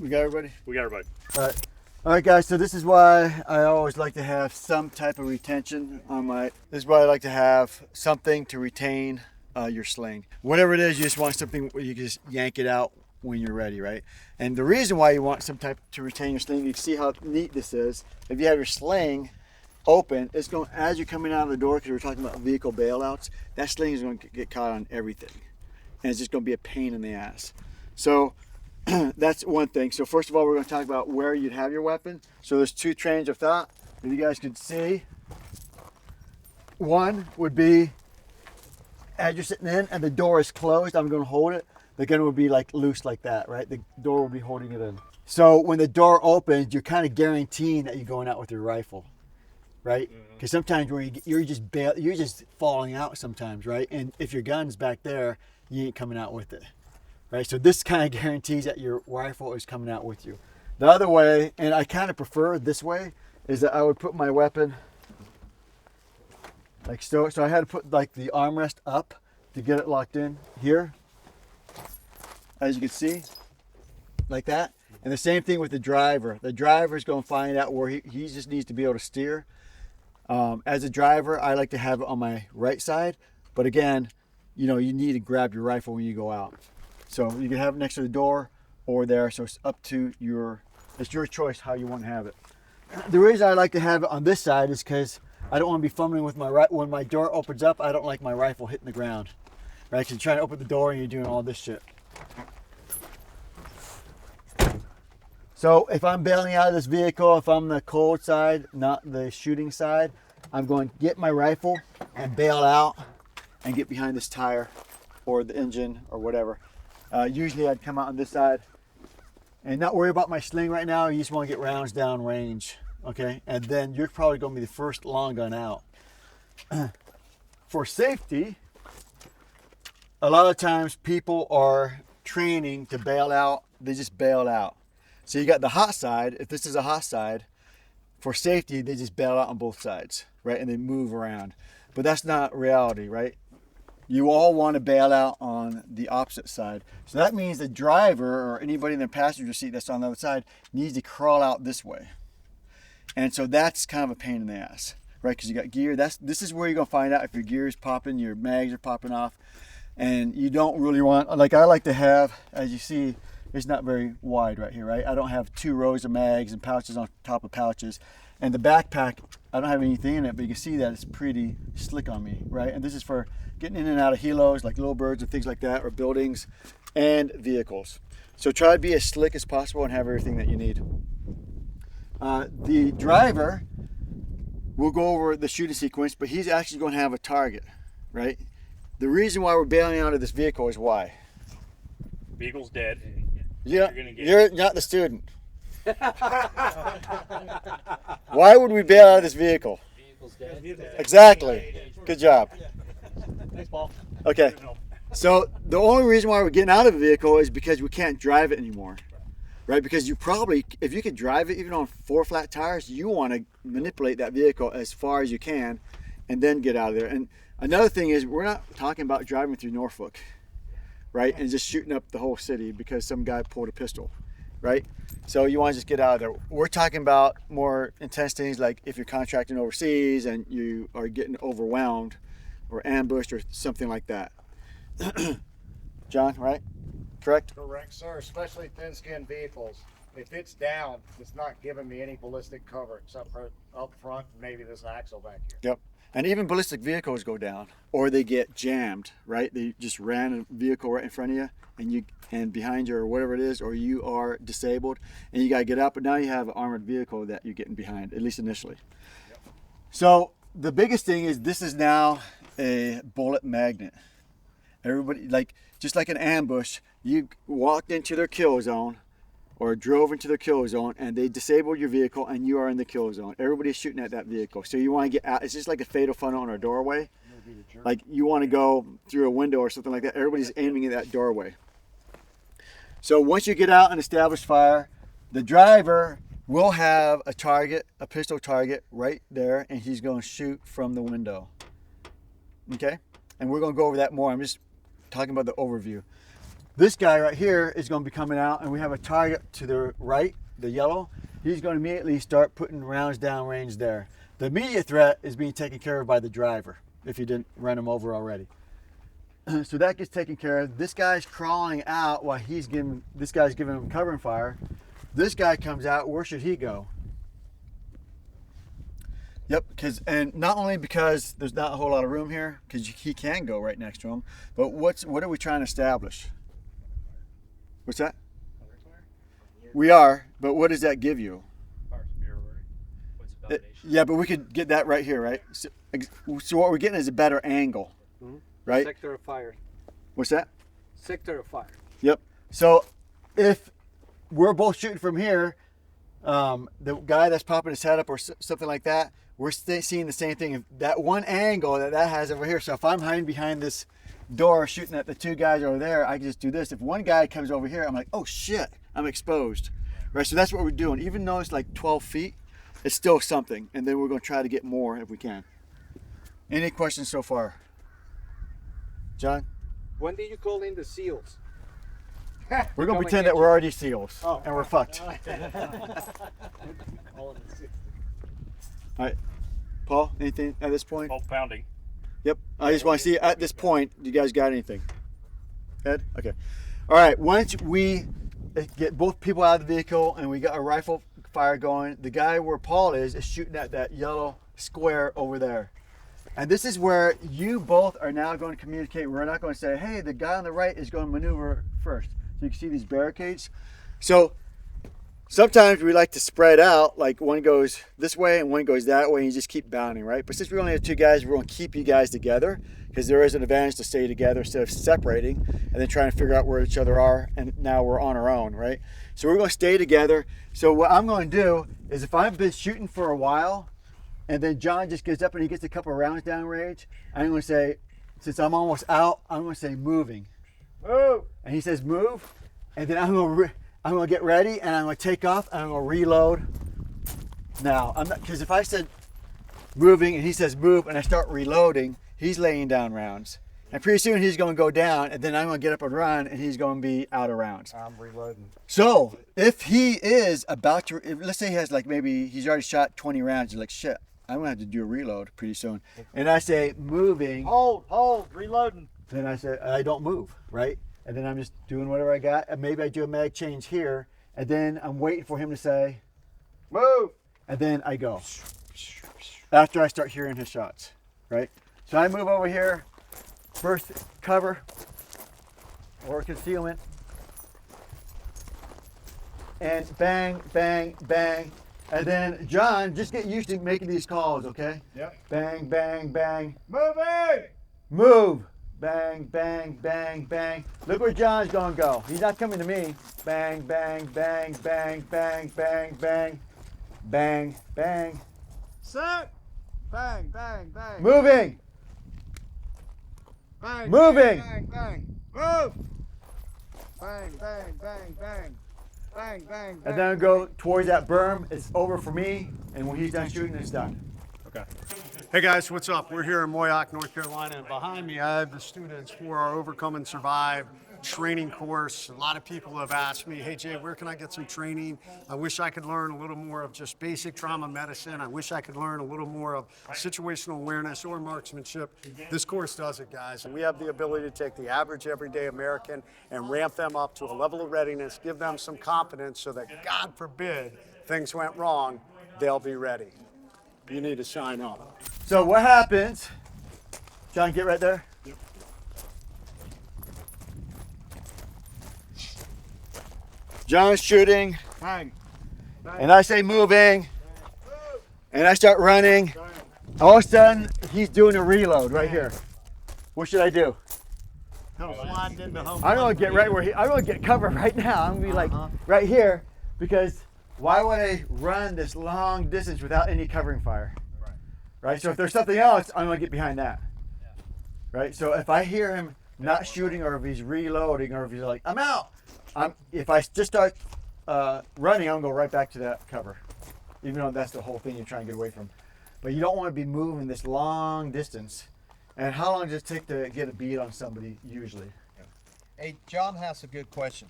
We got everybody? We got everybody. All right, guys, so this is why I always like to have some type of retention on my, this is why I like to have something to retain your sling. Whatever it is, you just want something where you can just yank it out when you're ready, right? And the reason why you want some type to retain your sling, you can see how neat this is. If you have your sling open, it's going, as you're coming out of the door, because we're talking about vehicle bailouts, that sling is going to get caught on everything. And it's just going to be a pain in the ass. So that's one thing. So first of all, we're going to talk about where you'd have your weapon. So there's two trains of thought. If you guys could see, one would be as you're sitting in and the door is closed, I'm going to hold it. The gun would be like loose like that, right? The door will be holding it in. So when the door opens, you're kind of guaranteeing that you're going out with your rifle, right? Because sometimes when you're just falling out sometimes, right? And if your gun's back there, you ain't coming out with it. Right, so this kind of guarantees that your rifle is coming out with you. The other way, and I kind of prefer this way, is that I would put my weapon like so. So I had to put like the armrest up to get it locked in here, as you can see, like that. And the same thing with the driver. The driver is going to find out where he just needs to be able to steer. As a driver, I like to have it on my right side, but again, you know, you need to grab your rifle when you go out. So you can have it next to the door or there. So it's up to it's your choice how you want to have it. The reason I like to have it on this side is because I don't want to be fumbling with my when my door opens up. I don't like my rifle hitting the ground, right? Because you're trying to open the door and you're doing all this shit. So if I'm bailing out of this vehicle, if I'm the cold side, not the shooting side, I'm going to get my rifle and bail out and get behind this tire or the engine or whatever. Usually I'd come out on this side and not worry about my sling right now. You just want to get rounds down range, okay? And then you're probably going to be the first long gun out. For safety, a lot of times people are training to bail out. They just bail out. So you got the hot side. If this is a hot side, for safety, they just bail out on both sides, right? And they move around. But that's not reality, right? You all want to bail out on the opposite side. So that means the driver or anybody in the passenger seat that's on the other side needs to crawl out this way. And so that's kind of a pain in the ass, right? Because you got gear. This is where you're going to find out if your gear is popping, your mags are popping off. And you don't really want, like I like to have, as you see, it's not very wide right here, right? I don't have 2 rows of mags and pouches on top of pouches. And the backpack, I don't have anything in it, but you can see that it's pretty slick on me, right? And this is for getting in and out of helos, like little birds and things like that, or buildings and vehicles. So try to be as slick as possible and have everything that you need. The driver will go over the shooting sequence, but he's actually going to have a target, right? The reason why we're bailing out of this vehicle is why? Vehicle's dead. Yeah, you're not the student. Why would we bail out of this vehicle? Vehicle's dead. Exactly. Good job. Thanks, Paul. Okay. So the only reason why we're getting out of the vehicle is because we can't drive it anymore, right? Because you probably, if you could drive it even on 4 flat tires, you want to manipulate that vehicle as far as you can and then get out of there. And another thing is, we're not talking about driving through Norfolk, right? And just shooting up the whole city because some guy pulled a pistol, right? So you want to just get out of there. We're talking about more intense things like if you're contracting overseas and you are getting overwhelmed or ambushed or something like that. John, right? Correct? Correct, sir. Especially thin-skinned vehicles. If it's down, it's not giving me any ballistic cover except for up front, maybe this axle back here. Yep. And even ballistic vehicles go down or they get jammed, right? They just ran a vehicle right in front of you and behind you or whatever it is, or you are disabled and you got to get up, but now you have an armored vehicle that you're getting behind, at least initially. Yep. So the biggest thing is this is now a bullet magnet. Everybody, just like an ambush, you walked into their kill zone or drove into their kill zone and they disabled your vehicle and you are in the kill zone. Everybody's shooting at that vehicle. So you want to get out. It's just like a fatal funnel on a doorway. Like you want to go through a window or something like that. Everybody's aiming at that doorway. So once you get out and establish fire, the driver will have a target, a pistol target right there, and he's going to shoot from the window. Okay? And we're going to go over that more. I'm just talking about the overview. This guy right here is going to be coming out, and we have a target to the right, the yellow. He's going to immediately start putting rounds down range there. The immediate threat is being taken care of by the driver if you didn't run him over already. So that gets taken care of. This guy's crawling out while this guy's giving him cover and fire. This guy comes out. Where should he go? Yep, and not only because there's not a whole lot of room here, because he can go right next to him, but what are we trying to establish? What's that? We are, but what does that give you? Yeah, but we could get that right here, right? So what we're getting is a better angle, right? Sector of fire. What's that? Sector of fire. Yep. So if we're both shooting from here, the guy that's popping his head up or something like that, we're seeing the same thing. If that one angle that has over here. So if I'm hiding behind this door shooting at the two guys over there, I can just do this. If one guy comes over here, I'm like, oh shit, I'm exposed. Right, so that's what we're doing. Even though it's like 12 feet, it's still something. And then we're gonna try to get more if we can. Any questions so far? John? When did you call in the SEALs? We're gonna pretend that we're already SEALs and we're fucked. All right, Paul, anything at this point? 12 pounding. Yep, I just want to see at this point, you guys got anything? Ed? Okay. All right, once we get both people out of the vehicle and we got a rifle fire going, the guy where Paul is shooting at that yellow square over there. And this is where you both are now going to communicate. We're not going to say, hey, the guy on the right is going to maneuver first. So you can see these barricades. So sometimes we like to spread out, like one goes this way and one goes that way, and you just keep bounding, right? But since we only have two guys, we're going to keep you guys together because there is an advantage to stay together instead of separating and then trying to figure out where each other are, and now we're on our own, right? So we're going to stay together. So what I'm going to do is if I've been shooting for a while and then John just gets up and he gets a couple of rounds down range, I'm going to say, since I'm almost out, I'm going to say moving. Move. And he says move, and then I'm going to get ready and I'm going to take off and I'm going to reload. Now, I'm not, because if I said moving and he says move and I start reloading, he's laying down rounds. And pretty soon he's going to go down, and then I'm going to get up and run, and he's going to be out of rounds. I'm reloading. So if he is about to, let's say he has like maybe he's already shot 20 rounds, you're like, shit, I'm going to have to do a reload pretty soon. And I say moving. Hold, reloading. Then I say, I don't move, right? And then I'm just doing whatever I got. And maybe I do a mag change here, and then I'm waiting for him to say, move. And then I go. After I start hearing his shots, right? So I move over here. First cover or concealment, and bang, bang, bang, and then John, just get used to making these calls, okay? Yep. Bang, bang, bang. Moving! Move. Bang, bang, bang, bang. Look where John's gonna go. He's not coming to me. Bang, bang, bang, bang, bang, bang, bang, bang, bang. Set! Bang, bang, bang. Moving. Bang, Moving. Bang, bang, move! Bang, bang, bang, bang. Bang, bang, bang. And then I go towards that berm. It's over for me, and when he's done shooting, it's done. Okay. Hey guys, what's up? We're here in Moyock, North Carolina, and behind me I have the students for our Overcome and Survive training course. A lot of people have asked me, hey Jay, where can I get some training? I wish I could learn a little more of just basic trauma medicine. I wish I could learn a little more of situational awareness or marksmanship. This course does it, guys. And we have the ability to take the average everyday American and ramp them up to a level of readiness, give them some confidence so that, God forbid, things went wrong, they'll be ready. You need to sign up. So what happens, John, get right there. Yep. John's shooting, Bang. and I say moving, and I start running. All of a sudden, he's doing a reload right here. What should I do? Slide into home. I'm gonna get right where I'm gonna get cover right now. I'm gonna be like right here, because why would I run this long distance without any covering fire? Right? So if there's something else, I'm gonna get behind that. Right? So if I hear him not shooting, or if he's reloading, or if he's like, I'm out, if I just start running, I'm gonna go right back to that cover. Even though that's the whole thing you're trying to get away from. But you don't want to be moving this long distance. And how long does it take to get a bead on somebody usually? Hey, John has a good question.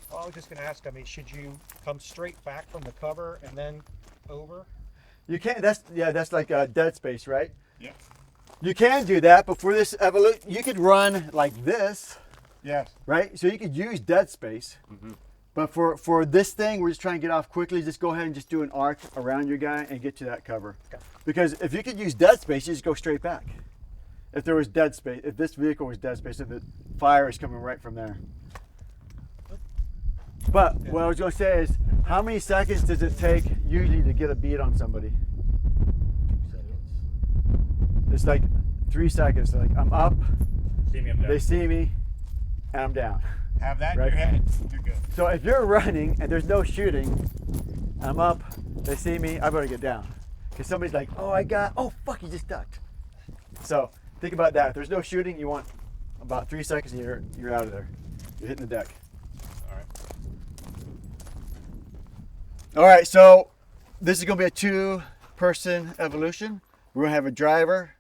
Well, I was just gonna ask, I mean, should you come straight back from the cover and then over? You can't. That's like a dead space, right? Yeah. You can do that, but for this evolution, you could run like this, Yes. right? So you could use dead space. But for this thing, we're just trying to get off quickly. Just go ahead and just do an arc around your guy and get to that cover. Because if you could use dead space, you just go straight back. If there was dead space, if this vehicle was dead space, if the fire is coming right from there. But what I was going to say is, how many seconds does it take usually to get a bead on somebody? It's like 3 seconds. Like I'm up, See me up there. they see me, and I'm down. Have that Right. in your head. You're good. So if you're running and there's no shooting, I'm up, they see me, I better get down. Because somebody's like, oh fuck, you just ducked. So think about that. If there's no shooting, you want about 3 seconds and you're out of there. You're hitting the deck. All right. All right, so this is gonna be a 2-person evolution. We're gonna have a driver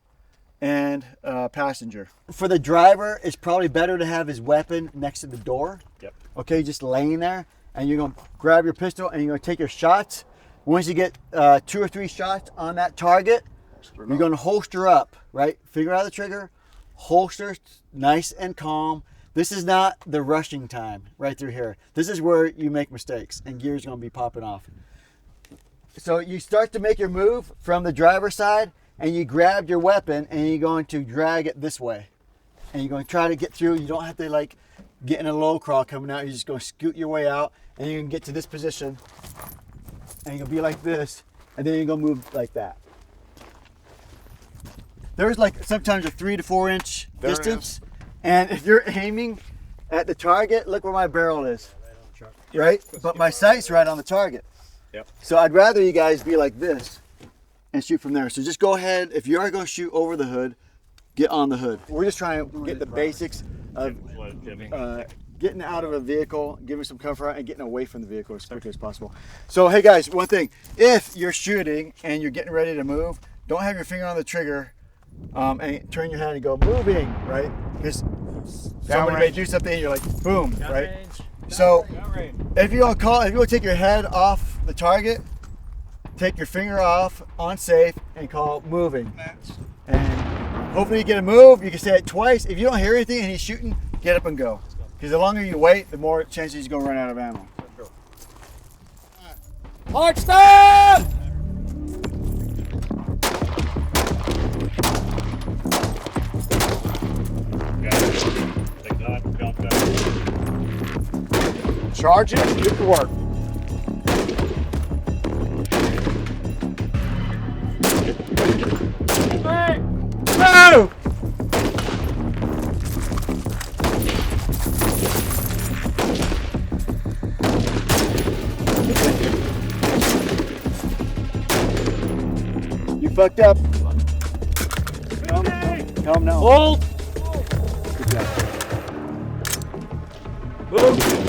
and a passenger. For the driver, it's probably better to have his weapon next to the door. Yep. Okay, just laying there, and you're gonna grab your pistol and you're gonna take your shots. Once you get 2 or 3 shots on that target, you're gonna holster up, right? Figure out the trigger, holster, nice and calm. This is not the rushing time right through here. This is where you make mistakes and gear's gonna be popping off. So you start to make your move from the driver's side, and you grab your weapon and you're going to drag it this way. And you're going to try to get through. You don't have to like get in a low crawl coming out. You're just going to scoot your way out, and you're going to get to this position. And you're going to be like this, and then you're going to move like that. There's like sometimes a 3 to 4 inch There it distance. And if you're aiming at the target, look where my barrel is. Right? But my sight's right on the target. Yep. So I'd rather you guys be like this and shoot from there. So just go ahead. If you are going to shoot over the hood, get on the hood. We're just trying to get the basics of getting out of a vehicle, giving some comfort, and getting away from the vehicle as quickly as possible. So hey guys, one thing. If you're shooting and you're getting ready to move, don't have your finger on the trigger and turn your head and go moving, right? Because somebody may do something and you're like, boom, right? So if you're going to take your head off the target, take your finger off on safe and call moving. And hopefully you get a move. You can say it twice. If you don't hear anything and he's shooting, get up and go. Because the longer you wait, the more chances he's going to run out of ammo. March stop! Take that, jump back. Charge it. Get to work. Move! You fucked up. Come now. Hold! Good job. Move!